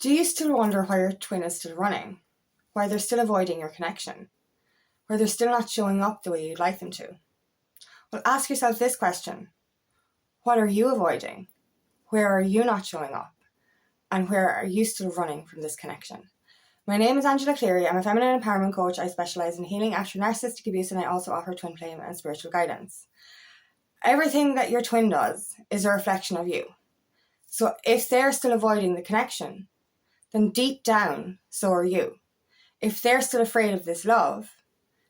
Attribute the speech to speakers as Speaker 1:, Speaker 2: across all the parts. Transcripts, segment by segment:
Speaker 1: Do you still wonder why your twin is still running? Why they're still avoiding your connection? Why they're still not showing up the way you'd like them to? Well, ask yourself this question. What are you avoiding? Where are you not showing up? And where are you still running from this connection? My name is Angela Cleary. I'm a feminine empowerment coach. I specialise in healing after narcissistic abuse, and I also offer twin flame and spiritual guidance. Everything that your twin does is a reflection of you. So if they're still avoiding the connection, then deep down, so are you. If they're still afraid of this love,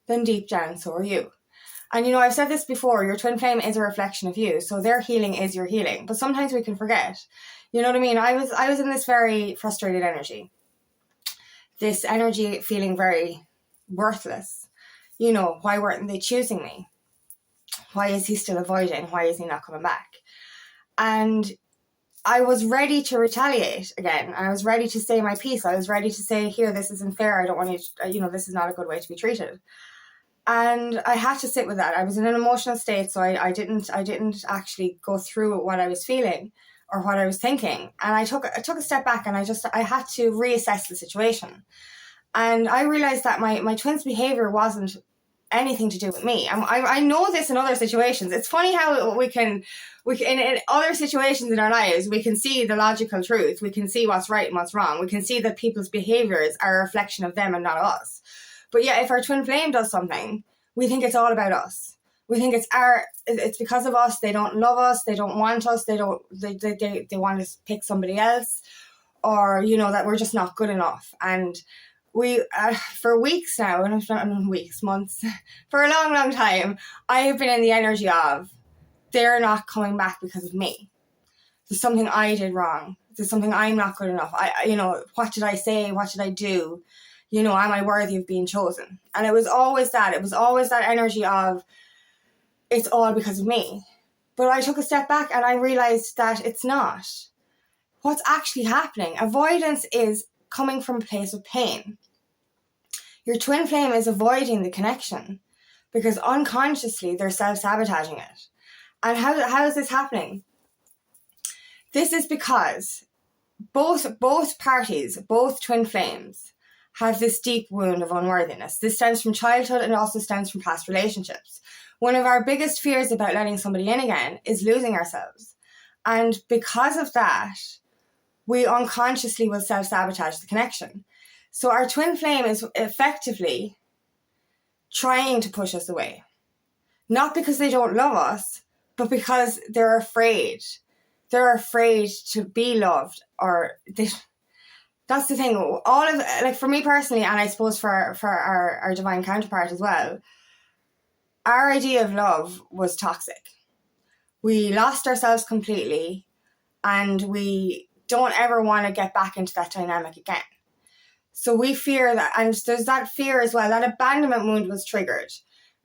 Speaker 1: then deep down, so are you. And I've said this before, your twin flame is a reflection of you, so their healing is your healing. But sometimes we can forget. You know what I mean? I was in this very frustrated energy. This energy feeling very worthless. Why weren't they choosing me? Why is he still avoiding? Why is he not coming back? And I was ready to retaliate again. I was ready to say my piece. I was ready to say, here, this isn't fair. I don't want you, this is not a good way to be treated. And I had to sit with that. I was in an emotional state, so I didn't actually go through what I was feeling or what I was thinking. And I took a step back, and I had to reassess the situation. And I realized that my twin's behavior wasn't anything to do with me. I know this in other situations. It's funny how we can in other situations in our lives, we can see the logical truth. We can see what's right and what's wrong. We can see that people's behaviors are a reflection of them and not us. But yeah, if our twin flame does something, we think it's all about us. We think it's because of us. They don't love us. They don't want us. They want to pick somebody else, or that we're just not good enough. And we for weeks now, and months, for a long, long time, I have been in the energy of they're not coming back because of me. There's something I did wrong. There's something I'm not good enough. What did I say? What did I do? Am I worthy of being chosen? And it was always that. It was always that energy of it's all because of me. But I took a step back and I realized that it's not. What's actually happening? Avoidance is coming from a place of pain. Your twin flame is avoiding the connection because unconsciously they're self-sabotaging it. And how is this happening? This is because both parties, both twin flames, have this deep wound of unworthiness. This stems from childhood and also stems from past relationships. One of our biggest fears about letting somebody in again is losing ourselves. And because of that, we unconsciously will self-sabotage the connection. So our twin flame is effectively trying to push us away. Not because they don't love us, but because they're afraid. They're afraid to be loved, that's the thing. All of, for me personally, and I suppose for our divine counterpart as well, our idea of love was toxic. We lost ourselves completely, and we don't ever want to get back into that dynamic again. So we fear that, and there's that fear as well. That abandonment wound was triggered.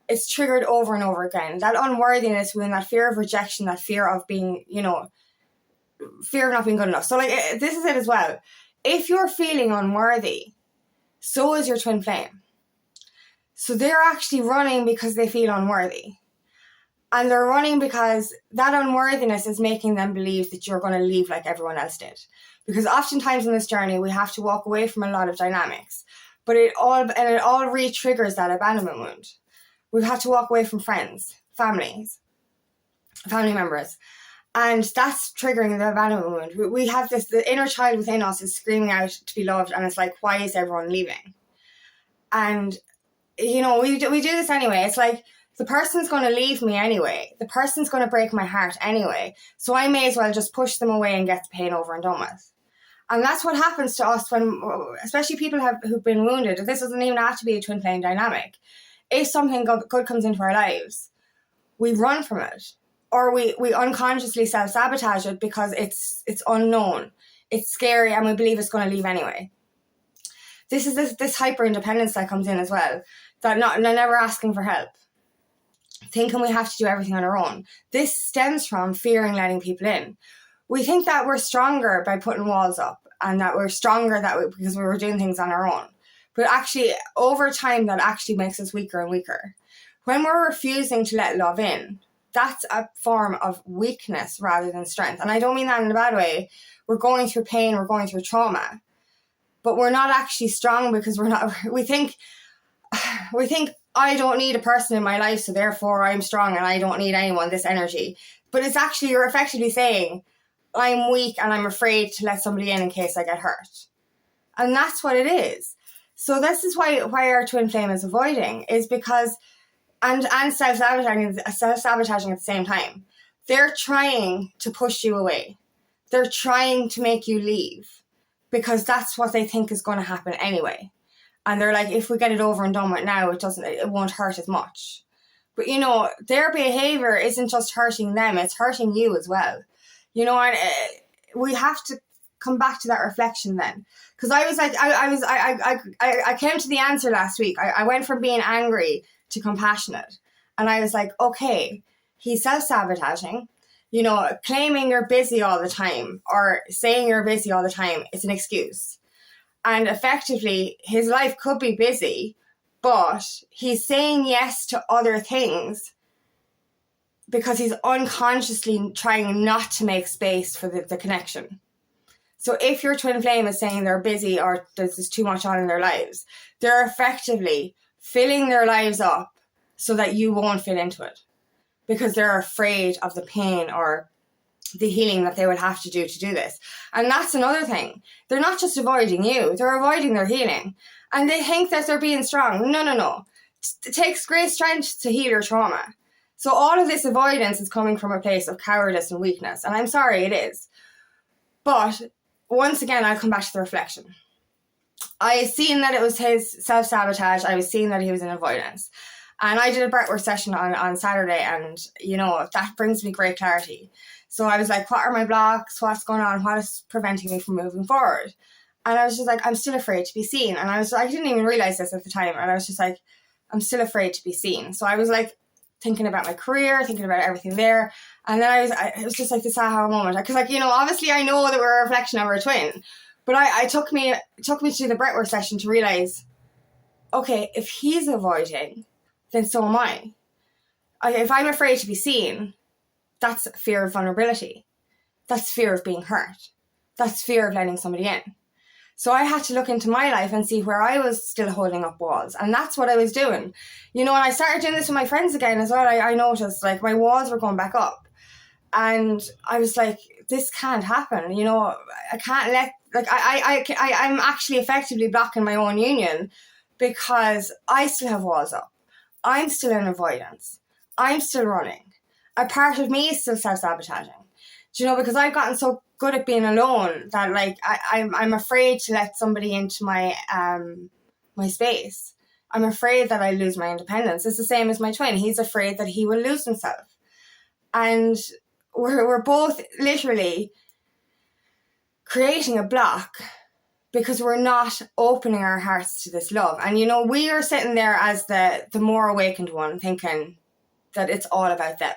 Speaker 1: It's triggered over and over again. That unworthiness wound, that fear of rejection, that fear of being, fear of not being good enough. So this is it as well. If you're feeling unworthy, so is your twin flame. So they're actually running because they feel unworthy. And they're running because that unworthiness is making them believe that you're going to leave like everyone else did. Because oftentimes in this journey, we have to walk away from a lot of dynamics. But it all re-triggers that abandonment wound. We've had to walk away from friends, family members. And that's triggering the abandonment wound. We have the inner child within us is screaming out to be loved. And it's like, why is everyone leaving? And, we do this anyway. It's like, the person's going to leave me anyway. The person's going to break my heart anyway. So I may as well just push them away and get the pain over and done with. And that's what happens to us when, especially people who've been wounded. This doesn't even have to be a twin flame dynamic. If something good comes into our lives, we run from it. Or we unconsciously self-sabotage it because it's unknown. It's scary and we believe it's going to leave anyway. This is this hyper-independence that comes in as well. That they're never asking for help. Thinking we have to do everything on our own. This stems from fearing letting people in. We think that we're stronger by putting walls up and that we're stronger because we were doing things on our own. But actually, over time, that actually makes us weaker and weaker. When we're refusing to let love in, that's a form of weakness rather than strength. And I don't mean that in a bad way. We're going through pain, we're going through trauma. but we're not actually strong because we think I don't need a person in my life, so therefore I'm strong and I don't need anyone, this energy. But it's actually, you're effectively saying, I'm weak and I'm afraid to let somebody in case I get hurt. And that's what it is. So this is why our twin flame is avoiding, is because, and self-sabotaging at the same time. They're trying to push you away. They're trying to make you leave because that's what they think is going to happen anyway. And they're like, if we get it over and done with now, it won't hurt as much. But, you know, their behavior isn't just hurting them, it's hurting you as well. You know, and we have to come back to that reflection then. Because I was like, I came to the answer last week. I went from being angry to compassionate. And I was like, okay, he's self-sabotaging. You know, claiming you're busy all the time or saying you're busy all the time, it's an excuse. And effectively, his life could be busy, but he's saying yes to other things because he's unconsciously trying not to make space for the connection. So if your twin flame is saying they're busy or there's too much on in their lives, they're effectively filling their lives up so that you won't fit into it because they're afraid of the pain or the healing that they would have to do this. And that's another thing. They're not just avoiding you, they're avoiding their healing. And they think that they're being strong. No. It takes great strength to heal your trauma. So all of this avoidance is coming from a place of cowardice and weakness. And I'm sorry, it is. But once again, I'll come back to the reflection. I had seen that it was his self-sabotage. I was seeing that he was in avoidance. And I did a breathwork session on Saturday, and, you know, that brings me great clarity. So I was like, what are my blocks? What's going on? What is preventing me from moving forward? And I was just like, I'm still afraid to be seen. And I didn't even realize this at the time. And I was just like, I'm still afraid to be seen. So I was like thinking about my career, thinking about everything there. And then it was just like this aha moment. Because, like, you know, obviously I know that we're a reflection of our twin. But it took me to the breathwork session to realize, okay, if he's avoiding, then so am I. If I'm afraid to be seen, that's fear of vulnerability. That's fear of being hurt. That's fear of letting somebody in. So I had to look into my life and see where I was still holding up walls. And that's what I was doing. You know, and I started doing this with my friends again as well. I noticed, like, my walls were going back up. And I was like, this can't happen. You know, I can't let, like, I'm actually effectively blocking my own union because I still have walls up. I'm still in avoidance. I'm still running. A part of me is still self-sabotaging. Do you know, because I've gotten so good at being alone that, like, I'm afraid to let somebody into my my space. I'm afraid that I lose my independence. It's the same as my twin. He's afraid that he will lose himself. And we're both literally creating a block because we're not opening our hearts to this love. And, you know, we are sitting there as the more awakened one thinking that it's all about them.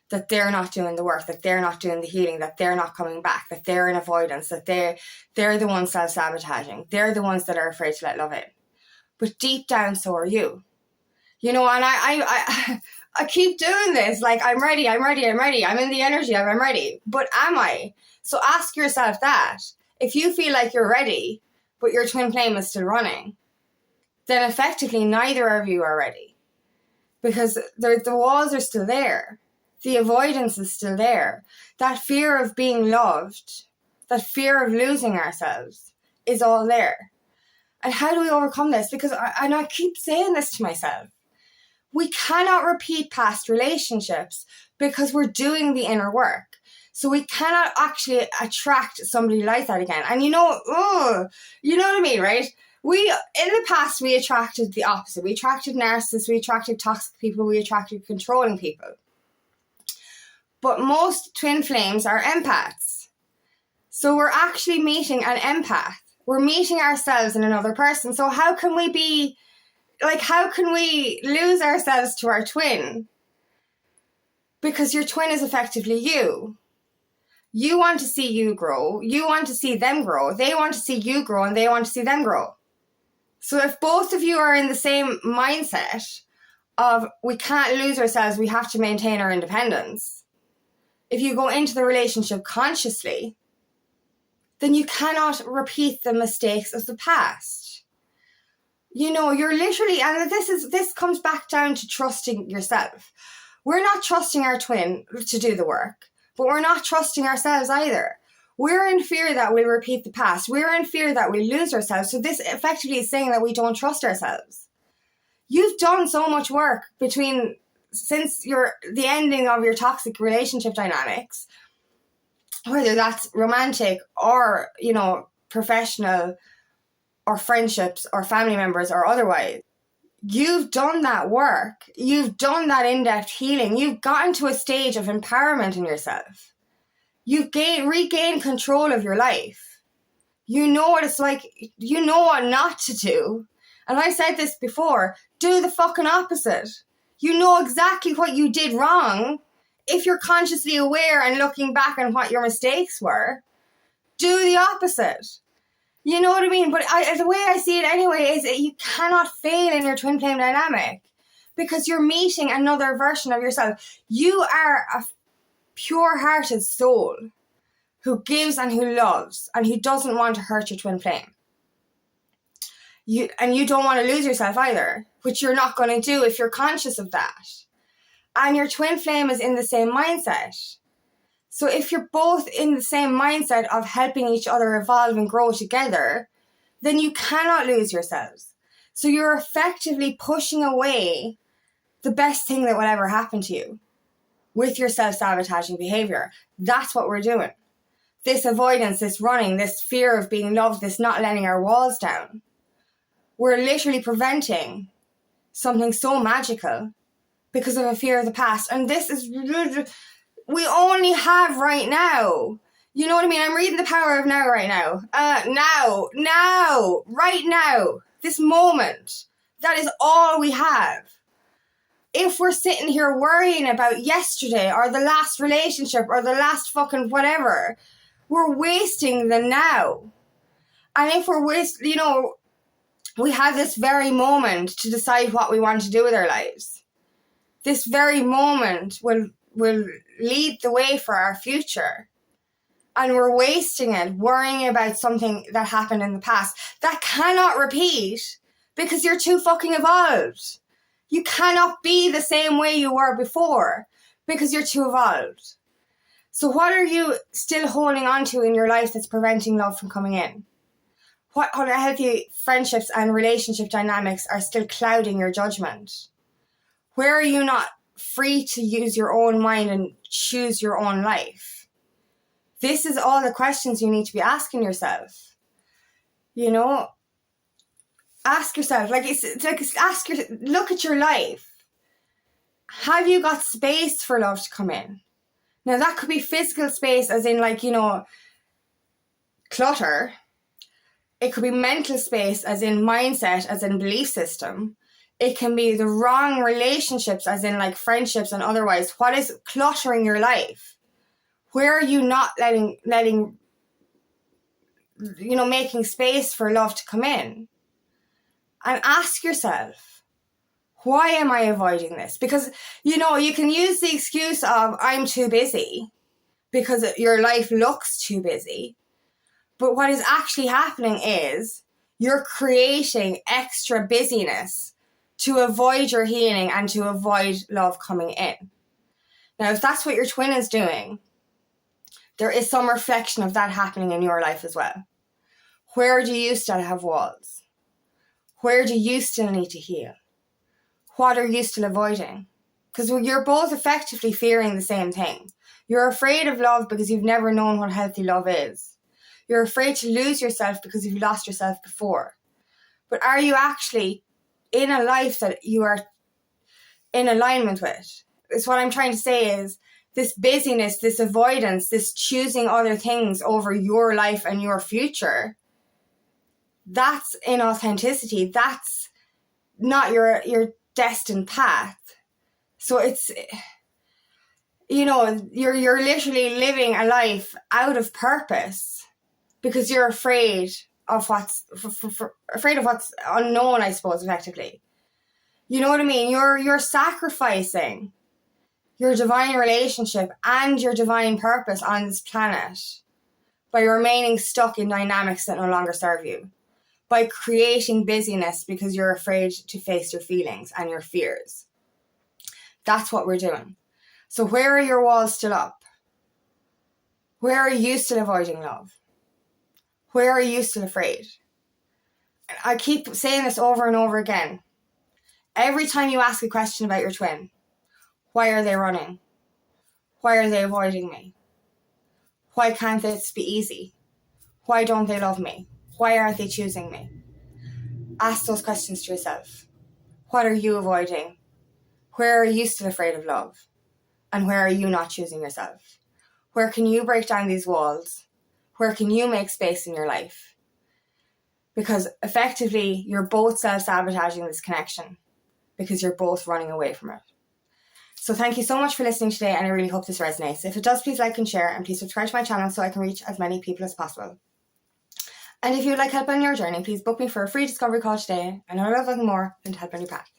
Speaker 1: That they're not doing the work, that they're not doing the healing, that they're not coming back, that they're in avoidance, that they're the ones self-sabotaging. They're the ones that are afraid to let love in. But deep down, so are you. You know, and I keep doing this. Like, I'm ready. I'm in the energy of I'm ready. But am I? So ask yourself that. If you feel like you're ready, but your twin flame is still running, then effectively neither of you are ready. Because the walls are still there. The avoidance is still there. That fear of being loved, that fear of losing ourselves is all there. And how do we overcome this? Because I keep saying this to myself. We cannot repeat past relationships because we're doing the inner work. So we cannot actually attract somebody like that again. And you know what I mean, right? In the past, we attracted the opposite. We attracted narcissists, we attracted toxic people, we attracted controlling people. But most twin flames are empaths. So we're actually meeting an empath. We're meeting ourselves in another person. So how can we lose ourselves to our twin? Because your twin is effectively you. You want to see you grow. You want to see them grow. They want to see you grow and they want to see them grow. So if both of you are in the same mindset of we can't lose ourselves, we have to maintain our independence. If you go into the relationship consciously, then you cannot repeat the mistakes of the past. You know, you're literally, and this comes back down to trusting yourself. We're not trusting our twin to do the work, but we're not trusting ourselves either. We're in fear that we'll repeat the past. We're in fear that we'll lose ourselves. So this effectively is saying that we don't trust ourselves. You've done so much work since the ending of your toxic relationship dynamics, whether that's romantic or, you know, professional or friendships or family members or otherwise. You've done that work. You've done that in-depth healing. You've gotten to a stage of empowerment in yourself. You've regained control of your life. You know what it's like. You know what not to do. And I said this before, do the fucking opposite. You know exactly what you did wrong. If you're consciously aware and looking back on what your mistakes were, do the opposite. You know what I mean? But the way I see it anyway is that you cannot fail in your twin flame dynamic because you're meeting another version of yourself. You are a pure-hearted soul who gives and who loves and who doesn't want to hurt your twin flame. You don't want to lose yourself either, which you're not going to do if you're conscious of that. And your twin flame is in the same mindset. So if you're both in the same mindset of helping each other evolve and grow together, then you cannot lose yourselves. So you're effectively pushing away the best thing that will ever happen to you with your self-sabotaging behavior. That's what we're doing. This avoidance, this running, this fear of being loved, this not letting our walls down. We're literally preventing something so magical because of a fear of the past. And this is, we only have right now. You know what I mean? I'm reading The Power of Now right now. Right now. This moment. That is all we have. If we're sitting here worrying about yesterday or the last relationship or the last fucking whatever, we're wasting the now. And if we're we have this very moment to decide what we want to do with our lives. This very moment will lead the way for our future. And we're wasting it worrying about something that happened in the past that cannot repeat because you're too fucking evolved. You cannot be the same way you were before because you're too evolved. So what are you still holding on to in your life that's preventing love from coming in? What unhealthy friendships and relationship dynamics are still clouding your judgment? Where are you not free to use your own mind and choose your own life? This is all the questions you need to be asking yourself. You know, ask yourself, look at your life. Have you got space for love to come in? Now that could be physical space as in clutter. It could be mental space as in mindset, as in belief system. It can be the wrong relationships as in friendships and otherwise. What is cluttering your life? Where are you not letting making space for love to come in? And ask yourself, why am I avoiding this? Because, you can use the excuse of I'm too busy because your life looks too busy. But what is actually happening is you're creating extra busyness to avoid your healing and to avoid love coming in. Now, if that's what your twin is doing, there is some reflection of that happening in your life as well. Where do you still have walls? Where do you still need to heal? What are you still avoiding? Because you're both effectively fearing the same thing. You're afraid of love because you've never known what healthy love is. You're afraid to lose yourself because you've lost yourself before. But are you actually in a life that you are in alignment with? It's what I'm trying to say is this busyness, this avoidance, this choosing other things over your life and your future. That's inauthenticity. That's not your destined path. So it's, you're literally living a life out of purpose because you're afraid of what's unknown, I suppose, effectively. You know what I mean? You're sacrificing your divine relationship and your divine purpose on this planet by remaining stuck in dynamics that no longer serve you, by creating busyness because you're afraid to face your feelings and your fears. That's what we're doing. So where are your walls still up? Where are you still avoiding love? Where are you still afraid? And I keep saying this over and over again. Every time you ask a question about your twin, why are they running? Why are they avoiding me? Why can't this be easy? Why don't they love me? Why aren't they choosing me? Ask those questions to yourself. What are you avoiding? Where are you still afraid of love? And where are you not choosing yourself? Where can you break down these walls? Where can you make space in your life? Because effectively, you're both self-sabotaging this connection because you're both running away from it. So thank you so much for listening today, and I really hope this resonates. If it does, please like and share, and please subscribe to my channel so I can reach as many people as possible. And if you would like help on your journey, please book me for a free discovery call today, and I love nothing more than to help on your path.